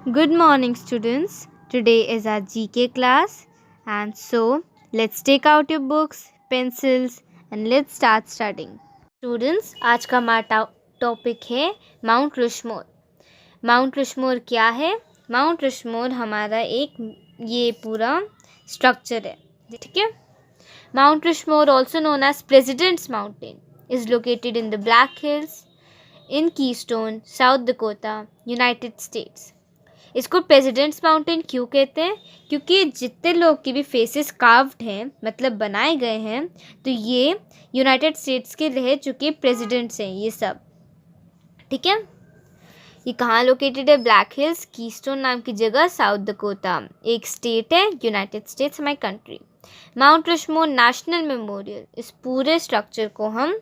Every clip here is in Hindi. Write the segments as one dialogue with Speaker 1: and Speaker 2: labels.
Speaker 1: Good morning, students. Today is our GK class, and so let's take out your books, pencils, and let's start studying. Students, आज का हमारा टॉपिक है माउंट रुशमोर. माउंट रुशमोर क्या है? माउंट रुशमोर हमारा एक ये पूरा स्ट्रक्चर है, ठीक है. Mount Rushmore, also known as presidents mountain, is located in the Black Hills in Keystone, South Dakota, United States. इसको प्रेसिडेंट्स माउंटेन क्यों कहते हैं? क्योंकि जितने लोग की भी फेसेस कार्व्ड हैं, मतलब बनाए गए हैं, तो ये यूनाइटेड स्टेट्स के रह चुके प्रेसिडेंट्स हैं ये सब, ठीक है. ये कहाँ लोकेटेड है? ब्लैक हिल्स, कीस्टोन नाम की जगह, साउथ डकोटा, एक स्टेट है, United states my country. Mount Rushmore national memorial, इस पूरे स्ट्रक्चर को हम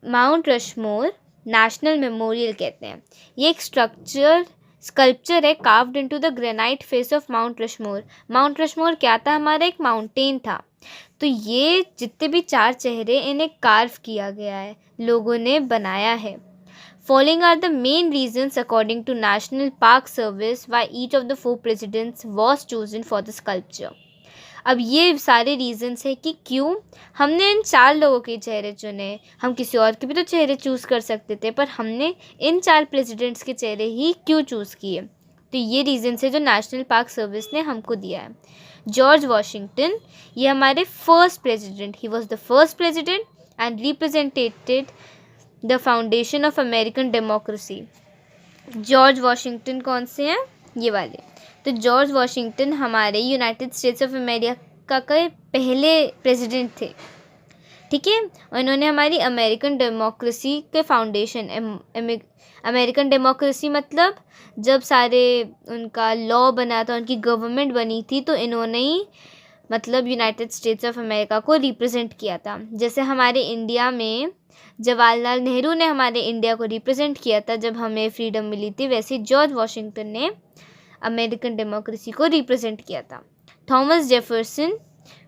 Speaker 1: माउंट रशमोर नेशनल मेमोरियल कहते हैं. ये एक स्कल्पचर है carved into the granite face of mount Rushmore. Mount Rushmore क्या था? हमारा एक माउंटेन था. तो ये जितने भी 4 चेहरे, इन्हें कार्व किया गया है, लोगों ने बनाया है. Following are the main reasons according to National Park Service why each of the 4 presidents was chosen for the sculpture. अब ये सारे रीजंस है कि क्यों हमने इन 4 लोगों के चेहरे चुने. हम किसी और के भी तो चेहरे चूज़ कर सकते थे, पर हमने इन 4 प्रेसिडेंट्स के चेहरे ही क्यों चूज़ किए. तो ये रीजंस है जो नेशनल पार्क सर्विस ने हमको दिया है. जॉर्ज वॉशिंगटन, ये हमारे first president, he was the first president and represented the foundation of American democracy. George Washington कौन से हैं? ये वाले. तो जॉर्ज वॉशिंगटन हमारे यूनाइटेड स्टेट्स ऑफ अमेरिका के पहले प्रेसिडेंट थे, ठीक है. और इन्होंने हमारी अमेरिकन डेमोक्रेसी के फाउंडेशन, अमेरिकन डेमोक्रेसी मतलब जब सारे उनका लॉ बना था, उनकी गवर्नमेंट बनी थी, तो इन्होंने ही मतलब यूनाइटेड स्टेट्स ऑफ अमेरिका को रिप्रेजेंट किया था. जैसे हमारे इंडिया में जवाहरलाल नेहरू ने हमारे इंडिया को रिप्रेजेंट किया था जब हमें फ्रीडम मिली थी, वैसे जॉर्ज वॉशिंगटन ने अमेरिकन डेमोक्रेसी को रिप्रेजेंट किया था. Thomas Jefferson,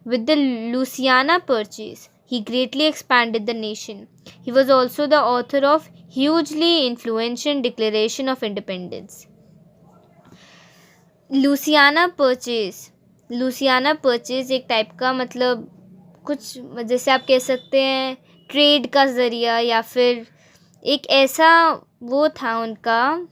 Speaker 1: with the Louisiana purchase he greatly expanded the nation. He was also the author of hugely influential Declaration of Independence. Louisiana purchase एक टाइप का मतलब कुछ जैसे आप कह सकते हैं ट्रेड का ज़रिया, या फिर एक ऐसा वो था उनका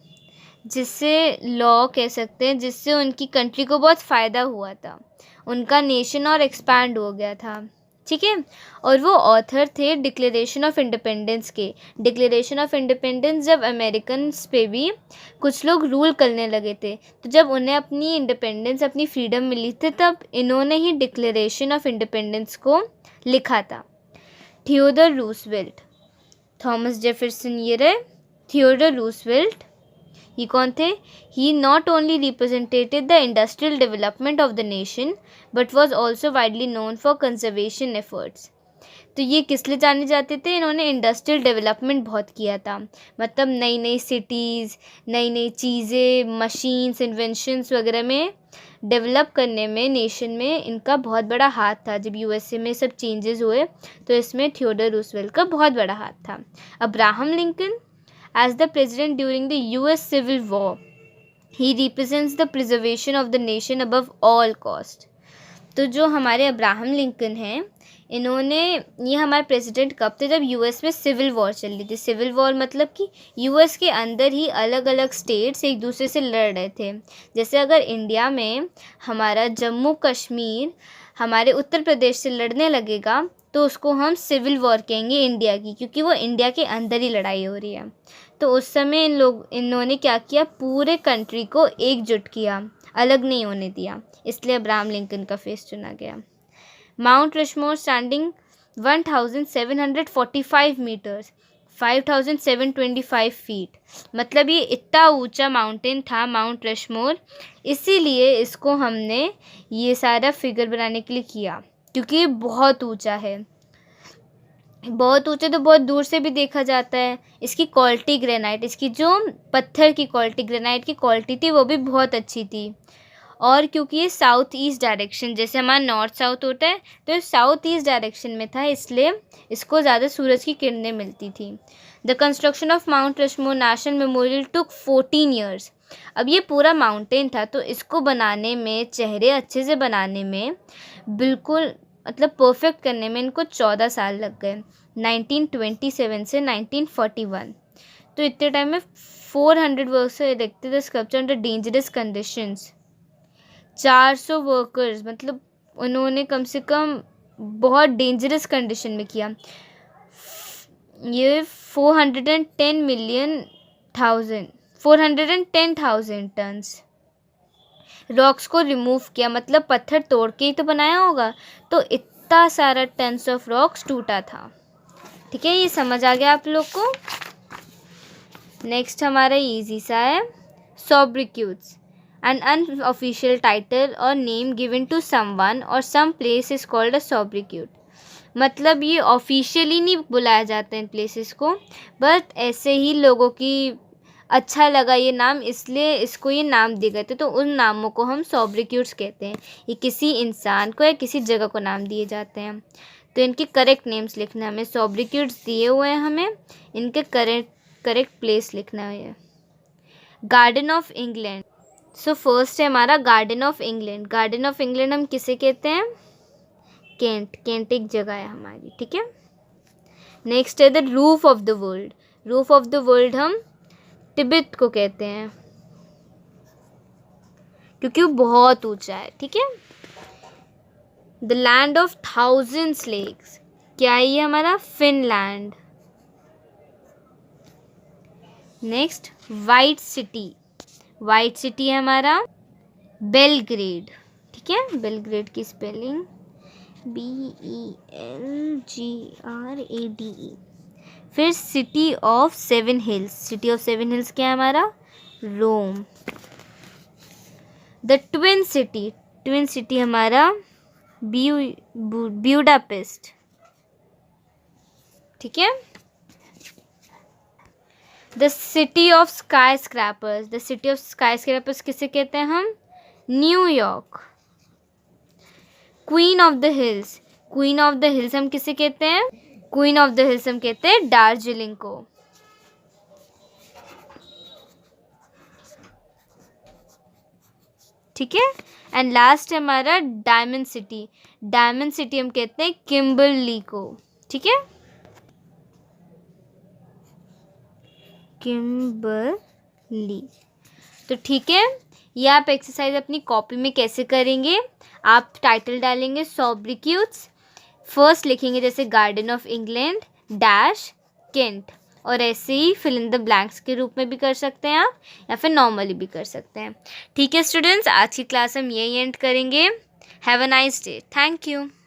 Speaker 1: जिससे लॉ कह सकते हैं, जिससे उनकी कंट्री को बहुत फ़ायदा हुआ था, उनका नेशन और एक्सपैंड हो गया था, ठीक है. और वो ऑथर थे डिक्लेरेशन ऑफ इंडिपेंडेंस के. डिक्लेरेशन ऑफ इंडिपेंडेंस जब अमेरिकन्स पे भी कुछ लोग रूल करने लगे थे, तो जब उन्हें अपनी इंडिपेंडेंस, अपनी फ्रीडम मिली थी, तब इन्होंने ही डिक्लेरेशन ऑफ इंडिपेंडेंस को लिखा था. थियोडर रूजवेल्ट, थॉमस जेफरसन ये रहे. थियोडर रूजवेल्ट ये कौन थे? He not only represented the industrial development of the nation but was also widely known for conservation efforts. तो ये किस लिए जाने जाते थे? इन्होंने इंडस्ट्रियल डेवलपमेंट बहुत किया था, मतलब नई नई सिटीज़, नई नई चीज़ें, मशीन्स, इन्वेंशंस वगैरह में डेवलप करने में नेशन में इनका बहुत बड़ा हाथ था. जब यूएसए में सब चेंजेस हुए तो इसमें थियोडर रूजवेल्ट का बहुत बड़ा हाथ था. Abraham Lincoln, as the president during the US Civil War, he represents the preservation of the nation above all cost. तो जो हमारे अब्राहम लिंकन हैं, इन्होंने, ये हमारे प्रेसिडेंट कब थे? जब यूएस में सिविल वॉर चल रही थी. सिविल वॉर मतलब कि यूएस के अंदर ही अलग अलग स्टेट्स एक दूसरे से लड़ रहे थे. जैसे अगर इंडिया में हमारा जम्मू कश्मीर हमारे उत्तर प्रदेश से लड़ने लगेगा, तो उसको हम सिविल वॉर कहेंगे इंडिया की, क्योंकि वो इंडिया के अंदर ही लड़ाई हो रही है. तो उस समय इन्होंने क्या किया? पूरे कंट्री को एकजुट किया, अलग नहीं होने दिया, इसलिए अब्राहम लिंकन का फेस चुना गया. Mount Rushmore standing 1745 metres, 5725 feet, मतलब ये इतना ऊंचा माउंटेन था माउंट रशमोर. इसीलिए इसको हमने ये सारा फिगर बनाने के लिए किया, क्योंकि ये बहुत ऊंचा है. बहुत ऊंचे तो बहुत दूर से भी देखा जाता है. इसकी क्वालिटी ग्रेनाइट, इसकी जो पत्थर की क्वालिटी, ग्रेनाइट की क्वालिटी थी, वो भी बहुत अच्छी थी. और क्योंकि ये साउथ ईस्ट डायरेक्शन, जैसे हमारा नॉर्थ साउथ होता है, तो साउथ ईस्ट डायरेक्शन में था, इसलिए इसको ज़्यादा सूरज की किरणें मिलती थी. The construction of mount Rushmore national memorial took 14 years. अब ये पूरा माउंटेन था, तो इसको बनाने में, चेहरे अच्छे से बनाने में, बिल्कुल मतलब परफेक्ट करने में इनको 14 साल लग गए, 1927 से 1941। तो इतने टाइम में 400 workers erected the sculpture under dangerous conditions. 400 workers, मतलब उन्होंने कम से कम बहुत डेंजरस कंडीशन में किया। ये 410,000 टन्स रॉक्स को रिमूव किया, मतलब पत्थर तोड़ के ही तो बनाया होगा, तो इतना सारा टन्स ऑफ रॉक्स टूटा था। ठीक है, ये समझ आ गया आप लोग को। नेक्स्ट हमारा इजी सा है, sobriquets, an unofficial title or name given to someone or some place is called a sobriquet. मतलब ये ऑफिशियली नहीं बुलाया जाता इन प्लेसेस को, बट ऐसे ही लोगों की अच्छा लगा ये नाम, इसलिए इसको ये नाम दिए गए थे, तो उन नामों को हम सोब्रिक्यूट्स कहते हैं। ये किसी इंसान को या किसी जगह को नाम दिए जाते हैं। तो इनके करेक्ट नेम्स लिखना है हमें। सोब्रिक्यूट्स दिए हुए हैं हमें, इनके करेक्ट प्लेस लिखना है। Garden of England, so first है हमारा garden of England. Garden of England हम किसे कहते हैं? केंट। केंट एक जगह है हमारी, ठीक है। नेक्स्ट है the roof of the world. Roof of the world हम तिब्बत को कहते हैं, क्योंकि वो बहुत ऊंचा है, ठीक है। The land of thousands lakes, क्या है ये हमारा? Finland. Next white city. White city है हमारा बेलग्रेड, ठीक है। बेलग्रेड की स्पेलिंग BELGRADE। फिर city of seven hills. City of seven hills क्या है हमारा? Rome. The twin city. Twin city हमारा ब्यूडापेस्ट, ठीक है। The city of skyscrapers. The city of skyscrapers किसे कहते हैं हम? New York. Queen of the hills. Queen of the hills हम किसे कहते हैं? क्वीन ऑफ द हिल्स हम कहते हैं दार्जिलिंग को, ठीक है। एंड लास्ट है हमारा डायमंड सिटी। डायमंड सिटी हम कहते हैं किम्बरली को, ठीक है। किम्बरली। तो ठीक है, ये आप एक्सरसाइज अपनी कॉपी में कैसे करेंगे? आप टाइटल डालेंगे सोब्रिक्यूट्स, फर्स्ट लिखेंगे जैसे garden of England dash Kent, और ऐसे ही फिल इन द ब्लैंक्स के रूप में भी कर सकते हैं आप, या फिर नॉर्मली भी कर सकते हैं। ठीक है स्टूडेंट्स, आज की क्लास हम यही एंड करेंगे। Have a nice day. Thank you.